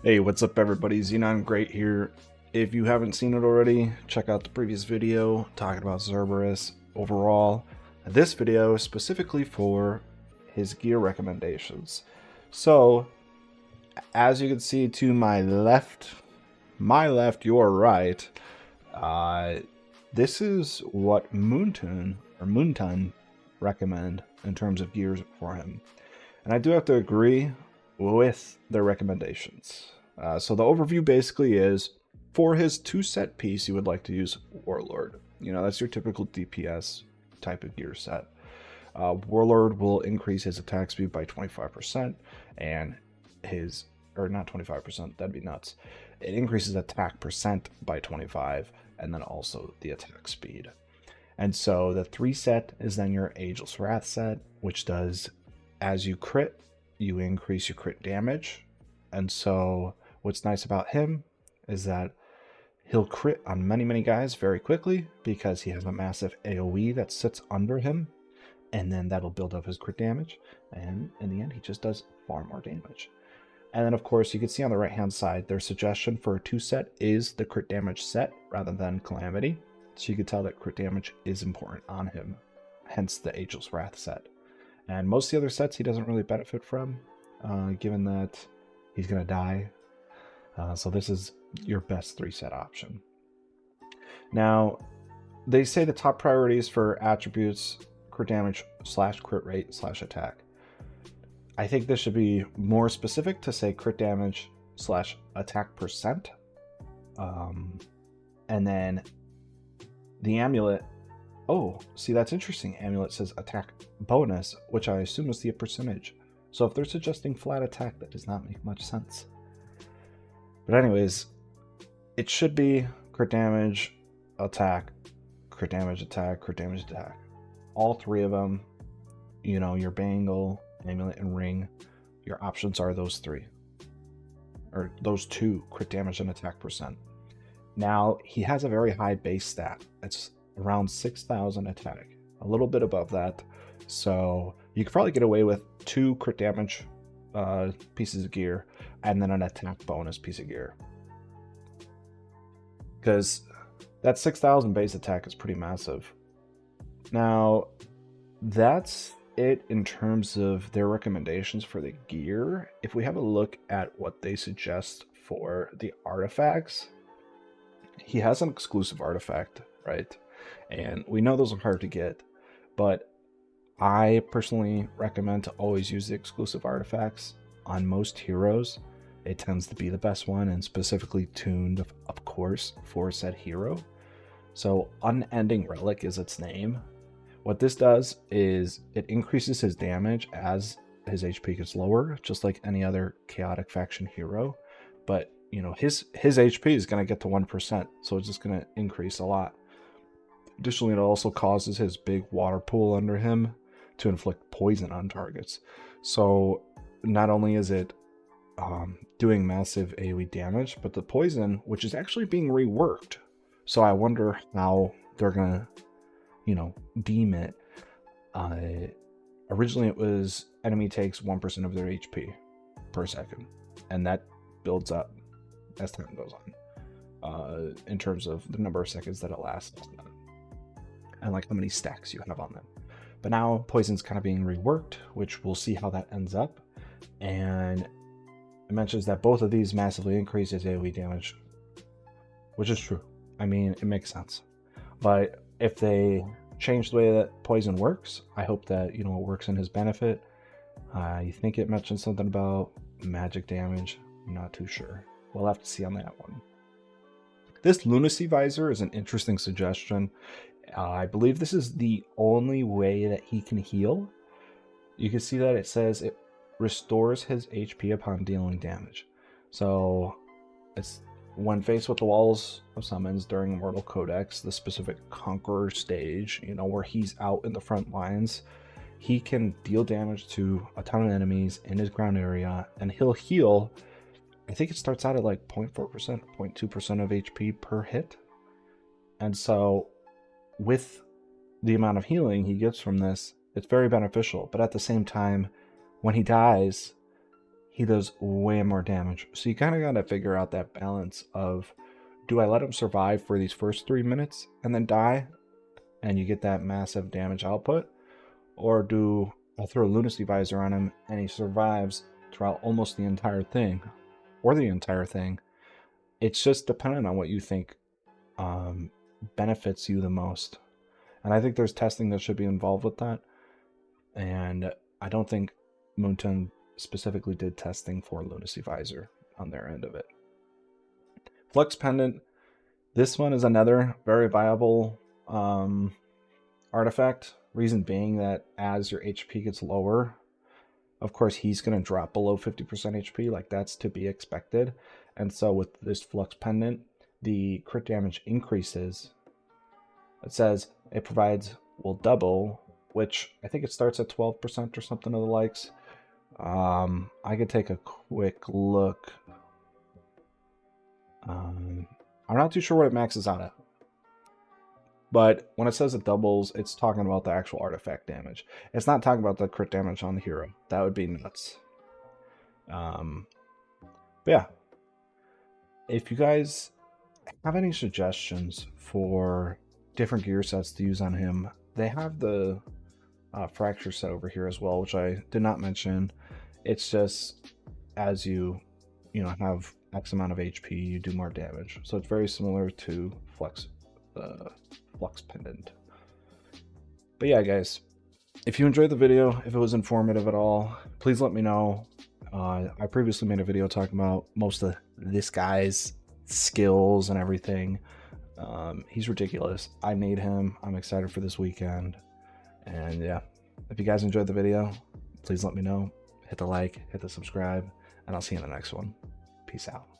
Hey, what's up everybody? Xenon Great here. If you haven't seen it already, check out the previous video talking about Cerberus overall. This video is specifically for his gear recommendations. So, as you can see to my left, your right, this is what Moonton recommend in terms of gears for him. And I do have to agree with their recommendations. So the overview basically is, for his 2-set piece, you would like to use Warlord. You know, that's your typical DPS type of gear set. Warlord will increase his attack speed by 25%, and or not 25%, that'd be nuts. It increases attack percent by 25, and then also the attack speed. And so the 3-set is then your Ageless Wrath set, which does, as you crit, you increase your crit damage. And so what's nice about him is that he'll crit on many guys very quickly because he has a massive AoE that sits under him, and then that'll build up his crit damage, and in the end he just does far more damage. And then of course you can see on the right hand side their suggestion for a 2-set is the crit damage set rather than Calamity, so you can tell that crit damage is important on him, hence the Ageless Wrath set. And most of the other sets he doesn't really benefit from, given that he's going to die. So this is your best 3-set option. Now, they say the top priorities for attributes, crit damage / crit rate / attack. I think this should be more specific to say crit damage / attack percent. And then the amulet. Oh, see, that's interesting. Amulet says attack bonus, which I assume is the percentage. So if they're suggesting flat attack, that does not make much sense. But anyways, it should be crit damage, attack, crit damage, attack, crit damage, attack. All 3 of them, you know, your bangle, amulet, and ring, your options are those 3. Or those 2, crit damage and attack percent. Now, he has a very high base stat. It's around 6,000 attack, a little bit above that. So you could probably get away with 2 crit damage pieces of gear and then an attack bonus piece of gear, because that 6,000 base attack is pretty massive. Now, that's it in terms of their recommendations for the gear. If we have a look at what they suggest for the artifacts, he has an exclusive artifact, right? And we know those are hard to get, but I personally recommend to always use the exclusive artifacts on most heroes. It tends to be the best one, and specifically tuned, of course, for said hero. So Unending Relic is its name. What this does is it increases his damage as his HP gets lower, just like any other chaotic faction hero. But you know, his HP is going to get to 1%, so it's just going to increase a lot. Additionally, it also causes his big water pool under him to inflict poison on targets. So not only is it doing massive AoE damage, but the poison, which is actually being reworked. So I wonder how they're going to, you know, deem it. Originally it was enemy takes 1% of their HP per second, and that builds up as time goes on, in terms of the number of seconds that it lasts and like how many stacks you have on them. But now poison's kind of being reworked, which we'll see how that ends up. And it mentions that both of these massively increase his AoE damage, which is true. I mean, it makes sense. But if they change the way that poison works, I hope that, you know, it works in his benefit. I think it mentioned something about magic damage. I'm not too sure. We'll have to see on that one. This Lunacy Visor is an interesting suggestion. I believe this is the only way that he can heal. You can see that it says it restores his HP upon dealing damage. So it's when faced with the walls of summons during Immortal Codex, the specific Conqueror stage, you know, where he's out in the front lines, he can deal damage to a ton of enemies in his ground area, and he'll heal. I think it starts out at like 0.4%, 0.2% of HP per hit. And so with the amount of healing he gets from this, it's very beneficial. But at the same time, when he dies, he does way more damage. So you kind of got to figure out that balance of, do I let him survive for these first 3 minutes and then die and you get that massive damage output? Or do I throw a Lunacy Visor on him and he survives throughout almost the entire thing, or the entire thing? It's just dependent on what you think benefits you the most. And I think there's testing that should be involved with that. And I don't think Moonton specifically did testing for Lunacy Visor on their end of it. Flux Pendant. This one is another very viable artifact. Reason being that as your HP gets lower, of course he's going to drop below 50% HP, like that's to be expected. And so with this Flux Pendant, the crit damage increases. It says it provides, will double, which I think it starts at 12% or something of the likes. I could take a quick look. I'm not too sure what it maxes out at. But when it says it doubles, it's talking about the actual artifact damage. It's not talking about the crit damage on the hero. That would be nuts. But yeah. If you guys have any suggestions for different gear sets to use on him, they have the fracture set over here as well, which I did not mention. It's just as you have X amount of HP, you do more damage. So it's very similar to Flux Pendant. But yeah, guys, if you enjoyed the video, if it was informative at all, please let me know. I previously made a video talking about most of this guy's skills and everything. He's ridiculous. I made him. I'm excited for this weekend. And yeah, if you guys enjoyed the video, please let me know. Hit the like, hit the subscribe, and I'll see you in the next one. Peace out.